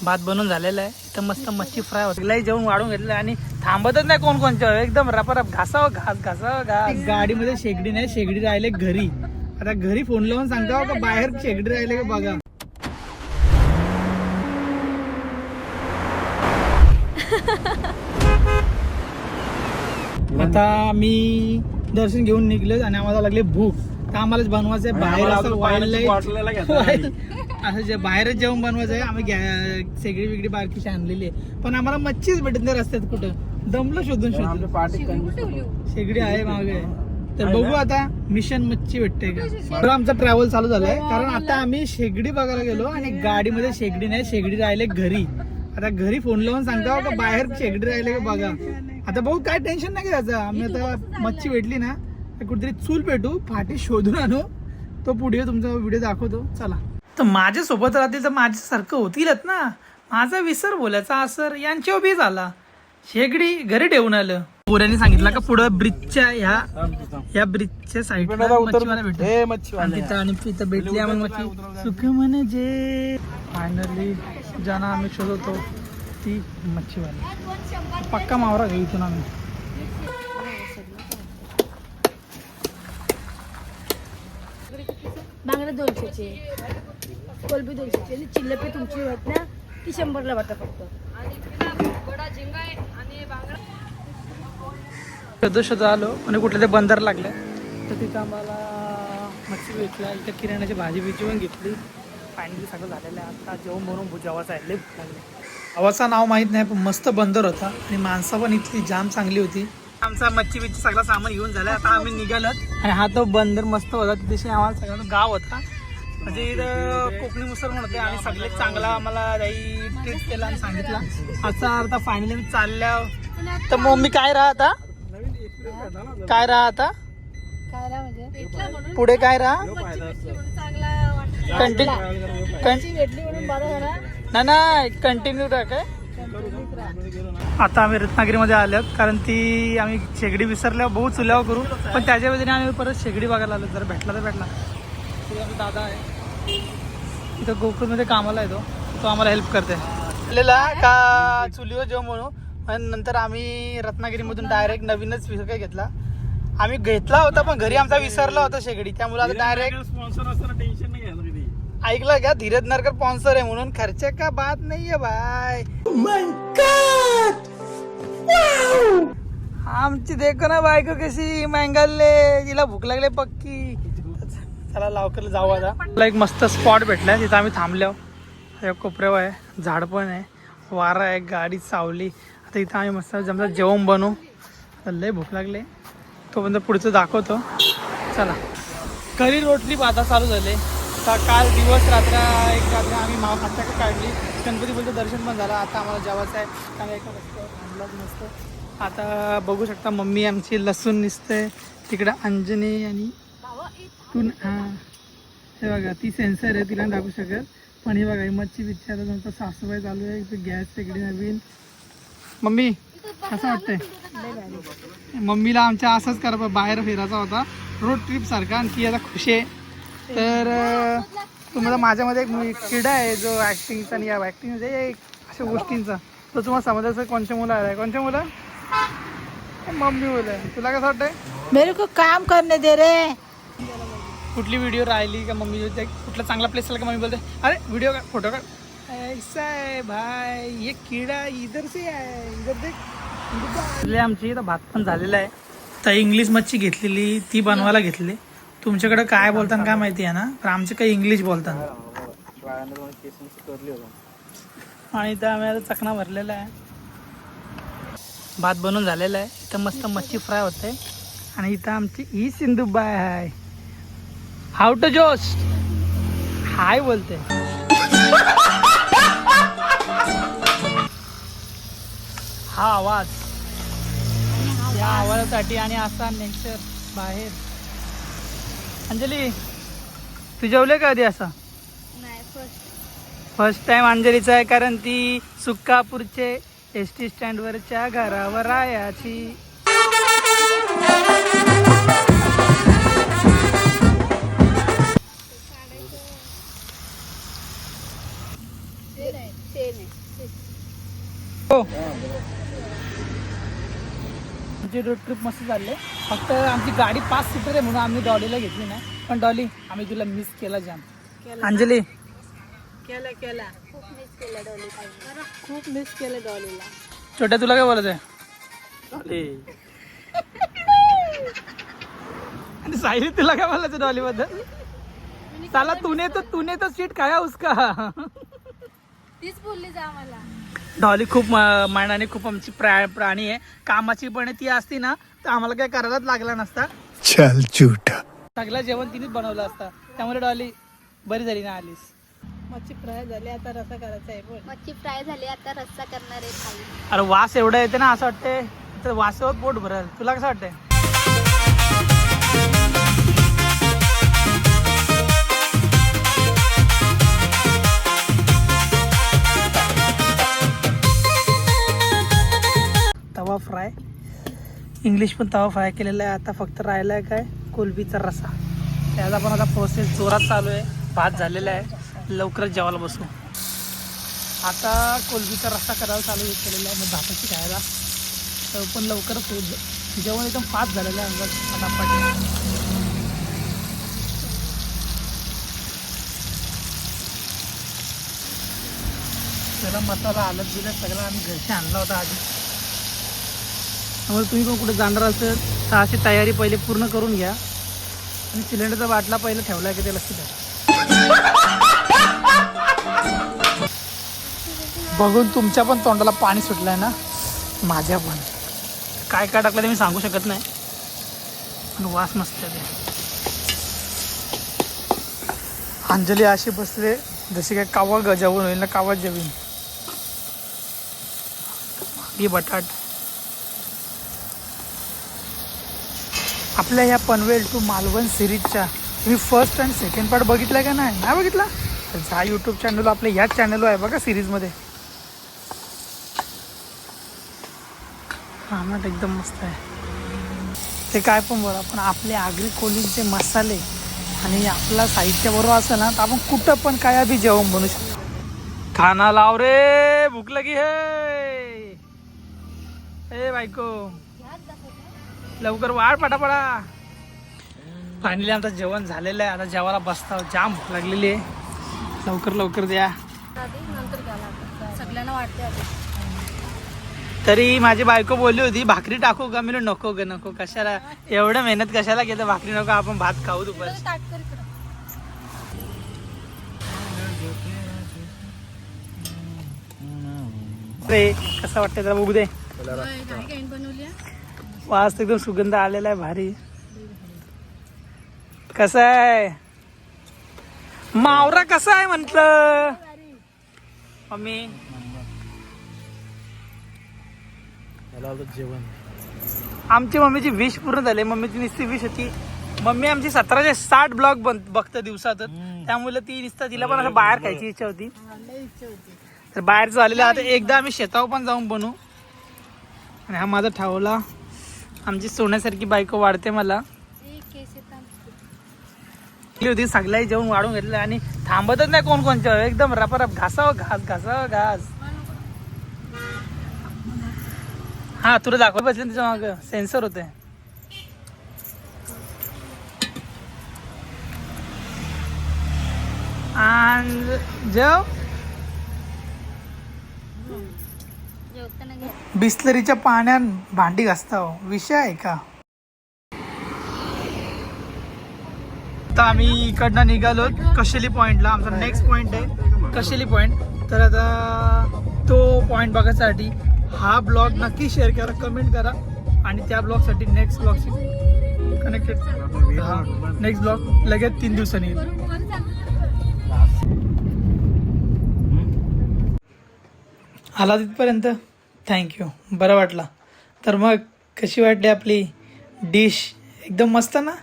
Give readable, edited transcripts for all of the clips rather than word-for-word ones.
भात बनवून झालेला आहे. इथं मस्त मच्छी फ्राय होती. जेवण वाढून घेतलं आणि थांबतच नाही कोण कोणच्या. एकदम रपारप घासावं घास. गाडीमध्ये शेगडी नाही, शेगडी राहिले घरी. आता घरी फोन लावून सांगता का बाहेर शेगडी राहिले का बघा. आता मी दर्शन घेऊन निघलो आणि आम्हाला लागले भूक. तर आम्हालाच बनवायचं आहे बाहेर. असं जे बाहेरच जेवण बनवायचं आहे. आम्ही शेगडी बिगडी बारकीशी आणलेली आहे, पण आम्हाला मच्छीच भेटत नाही रस्त्यात कुठं. दमलं शोधून शेगडी आहे मागे. तर बघू आता मिशन मच्छी भेटते का. तर आमचा ट्रॅव्हल चालू झालाय, कारण आता आम्ही शेगडी बघायला गेलो आणि गाडीमध्ये शेगडी नाही, शेगडी राहिले घरी. आता घरी फोन लावून सांगता का बाहेर शेगडी राहिले का बघा. आता भाऊ काय टेन्शन नाही घ्यायचं. आम्ही आता मच्छी भेटली ना कुठेतरी चूल पेटू, फाटी शोधून आणू. तो पुढे तुमचा व्हिडिओ दाखवतो. चला. तर माझ्या सोबत राहतील तर माझ्यासारखं होतीलच ना. माझा विसर बोलायचा असर यांच्या उभी झाला. शेगडी घरी ठेवून आलं. पोऱ्यांनी सांगितलं का पुढं ब्रिजच्या ह्या ब्रिजच्या साईडला मच्छीवाला भेटतो आणि तिथं भेटली आम्हाला मच्छी. सुख म्हणजे फायनली ज्यांना आम्ही शोधतो ती मच्छीवाली. पक्का मावरा घेऊ इथून आम्ही. बांगडा 200चे, कोलबी 200चे आणि चिल्लपी तुमची होत ना ती 100ला वाटतं फक्त. शोध आलो आणि कुठल्या ते बंदर लागलं तर तिथं आम्हाला मच्छी भेटला. इथं किराण्याची भाजी बिजी पण घेतली. फायनली सगळं झालेलं आहे. आता जेवण बनवून जेवायचं आहे. लय भूक लागली. गावाचं नाव माहीत नाही पण मस्त बंदर होता आणि माणसं पण इथली जाम चांगली होती. आमचा मच्छी बिच्छी सगळं सामान घेऊन झालं. आता आम्ही निघालो आणि हा तो बंदर मस्त होता. तिथे आम्हाला सगळं गाव होता. म्हणजे इथं कोकणी मुसलमान होते आणि सगळे चांगला आम्हाला काही ट्रीट केला आणि सांगितलं. असा आता फायनली मी चालल्या. तर मम्मी काय राहा आता पुढे काय राहा कंटिन्यू राहा काय. आता आम्ही रत्नागिरीमध्ये आलो कारण ती आम्ही शेगडी विसरल्या बहुत चुल्यावर करू, पण त्याच्या वतीने आम्ही परत शेगडी बघायला आलो. जर भेटला तर भेटला. दादा आहे इथं गोकुळमध्ये कामाला येतो. तो आम्हाला हेल्प करते. आलेला का चुलीवर जेवण म्हणू. आणि नंतर आम्ही रत्नागिरीमधून डायरेक्ट नवीनच विसर्ग घेतला. आम्ही घेतला होता पण घरी आमचा विसरला होता शेगडी. त्यामुळे आता डायरेक्ट स्पॉन्सर असताना टेन्शन नाही घ्यायला. ऐकलं का धीरज नरकर स्पॉन्सर आहे म्हणून खर्चे का बात नाहीये भाई. आमची देखो ना बायको कशी मंगलले. तिला भूक लागले पक्की. चला लवकर जाऊ. आता मला एक मस्त स्पॉट भेटलाय. तिथं आम्ही थांबलो. कोपऱ्यावर आहे, झाड पण आहे, वारा आहे, गाडी सावली. आता इथं आम्ही मस्त जमलं जेवण बनवू. लय भूक लागले. तोपर्यंत पुढचं दाखवतो. चला. करी रोड ट्रिप आता चालू झाले. तर काल दिवस रात्र एक रात्र आम्ही मावखाच्या काढली. गणपती बोलतं दर्शन पण झालं. आता आम्हाला जेवायचं आहे. त्यामुळे एका रस्त्यावर थांबलाच मस्त. आता बघू शकता मम्मी आमची लसूण निसते. तिकडे अंजनी आणि तू हां हे बघा ती सेन्सर आहे, तिला दाखवू शकत. पण हे बघा मच्छी बिच्छी आता तुमचा सासूबाई चालू आहे. इथे गॅस शेगडी नवीन. मम्मी कसं वाटतंय. मम्मीला आमच्या असंच करा बाहेर फिरायचा होता रोड ट्रिप सारखा आणि ती आता खुश आहे. तर तुम्हाला माझ्यामध्ये एक किडा आहे जो ॲक्टिंगचा आणि या ॲक्टिंग म्हणजे अशा गोष्टींचा. तो तुम्हाला समजायचं कोणच्या मुलं आहे. कोणच्या मुलं मम्मी बोल. तुला कसं वाटतंय. मेरे को काम करने दे रे. कुठली व्हिडिओ राहिली का मम्मी बोलते कुठला चांगला प्लेस आला का मम्मी बोलते अरे व्हिडिओ का फोटो का ऐसा है भाई ये कीड़ा इधर से आहे इधर देख. आमची इथं भात पण झालेला आहे. तर इंग्लिश मच्छी घेतलेली ती बनवायला घेतली. तुमच्याकडे काय बोलतात काय माहिती आहे ना, पण आमचे काही इंग्लिश बोलतात. आणि इथं आम्ही आता चकना भरलेला आहे. भात बनवून झालेला आहे. इथं मस्त मच्छी फ्राय होते आणि इथं आमची ही सिंधुबाई आहे. हाऊ टू जोश हाय बोलते. हा आवाज या आवाजासाठी आणि असा नेचर बाहेर. अंजली तू जेवले का आधी असा. फर्स्ट टाइम अंजलीचा आहे कारण ती सुक्कापूरचे एसटी स्टँडवरच्या घरावर राहायची. हो आमची रोड ट्रिप मस्त चालले. फक्त आमची गाडी 5 सीटर आहे म्हणून आम्ही डॉलीला घेतली नाही. पण डॉली आम्ही तुला मिस केला जाम. अंजली केला खूप मिस केलं डॉलीला. छोट्या तुला काय बोलायचं आहे? आणि सायली तुला काय बोलायचं डॉली बद्दल? साला तूने तो सीट खाया उसका. तीच बोलली जा मला. डॉली खूप मानाने खूप आमची प्राणी आहे. कामाची पण ती असती ना तर आम्हाला काय करायलाच लागला नसता. चल झूठा. सगळं जेवण तिनेच बनवलं असतं. त्यामुळे डॉली बरी झाली ना आलीस. मच्छी फ्राय झाली आता रस्सा करायचा आहे. बोल. मच्छी फ्राय झाली आता रस्सा करणार आहे खाली. अरे वास एवढा येते ना असं वाटतंय तर वासावर पोट भरल. तुला कसं वाटतंय? तवा फ्राय इंग्लिश पण तवा फ्राय केलेला आहे. आता फक्त राहिला आहे काय कोलबीचा रसा. त्याचा पण आता प्रोसेस जोरात चालू आहे. भात झालेला आहे. लवकरच जेवायला बसू. आता कोलबीचा रस्सा करायला चालू केलेला आहे. मग भाताची खायला तर पण लवकरच होईल. जेवण एकदम फास्ट झालेलं आहे. अंगात फटाफट. त्याला मसाला हलत दिला सगळं आम्ही घरचे आणला होता आधी. त्यामुळे तुम्ही पण कुठे जाणार असेल तर अशी तयारी पहिले पूर्ण करून घ्या. आणि सिलेंडरचा बाटला पहिला ठेवला की ते लक्ष द्या. बघून तुमच्या पण तोंडाला पाणी सुटलंय ना. माझ्या पण काय काय टाकलं ते मी सांगू शकत नाही. पण वास मस्त आहे. अंजली अशी बसले जशी काय कावा जेवण होईल ना. कावा जेवीन ही बटाट. आपल्या ह्या पनवेल टू मालवण सिरीजच्या तुम्ही फर्स्ट अँड सेकंड पार्ट बघितला का नाही? नाही बघितला तर हा यूट्यूब चॅनल आपल्या ह्याच चॅनलवर आहे बघा सिरीजमध्ये. आमट एकदम मस्त आहे. ते काय पण बोला पण आपले आगरी कोळींचे मसाले आणि आपला साहित्य बरोबर असेल ना तर आपण कुठं पण काय बी जेवण बनवू शकतो. खाना लाव रे भूक लगी हे बायको लवकर वाढ पटापटा. फायनली आमचं जेवण झालेलं आहे. आता जेवायला बसता. जाम भूक लागलेली आहे. लवकर लवकर द्या. नंतर घाला सगळ्यांना वाटते. तरी माझी बायको बोलली होती भाकरी टाकू का? मी नको ग नको. कशाला एवढं मेहनत कशाला घेतं? भाकरी नको आपण भात खाऊ दुपार. रे कसं वाटतंय जरा बघू दे. वास एकदम सुगंध आलेला आहे भारी. कसं आहे मावरा? कसा आहे म्हंटल मम्मी? जेवण आमची मम्मीची विश पूर्ण झाली. मम्मीची नुसती विश होती. मम्मी आमची 1760 ब्लॉग बघतं दिवसातच. त्यामुळे ती नुसतं तिला पण असं बाहेर खायची इच्छा होती. तर बाहेरचं झालेलं आता एकदा आम्ही शेतावर पण जाऊन बनवू. आणि हा माझा ठावला आमची सोन्यासारखी बायको वाढते मला. होती सगळ्याही जेवण वाढून घेतलं आणि थांबतच नाही कोण कोणच्या. एकदम रपारप घासावं घास. हा तुला दाखवत बसले त्याच्या माग सेन्सर होते. जेव बिस्लरीच्या पाण्यात भांडी घासता हो विषय आहे का? आता आम्ही इकडनं निघालो कशेली पॉइंटला. आमचा नेक्स्ट पॉइंट आहे कशेली पॉइंट. तर आता तो पॉइंट बघायसाठी हा ब्लॉग नक्की शेअर करा, कमेंट करा. आणि त्या ब्लॉगसाठी नेक्स्ट ब्लॉगशी कनेक्टेड. हा नेक्स्ट ब्लॉग लगेच 3 दिवसांनी येईल. आला तिथपर्यंत थँक्यू. बरं वाटलं. तर मग कशी वाटली आपली डिश? एकदम मस्त ना.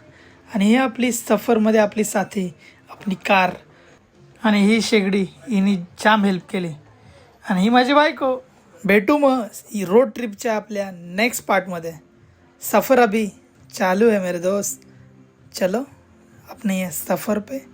आणि ही आपली सफरमध्ये आपली साथी आपली कार आणि ही शेगडी हिने जाम हेल्प केली. आणि ही माझी बायको. भेटू मग रोड ट्रिपच्या आपल्या नेक्स्ट पार्टमध्ये. सफ़र अभी चालू है मेरे दोस्त. चलो अपने ये सफ़र पे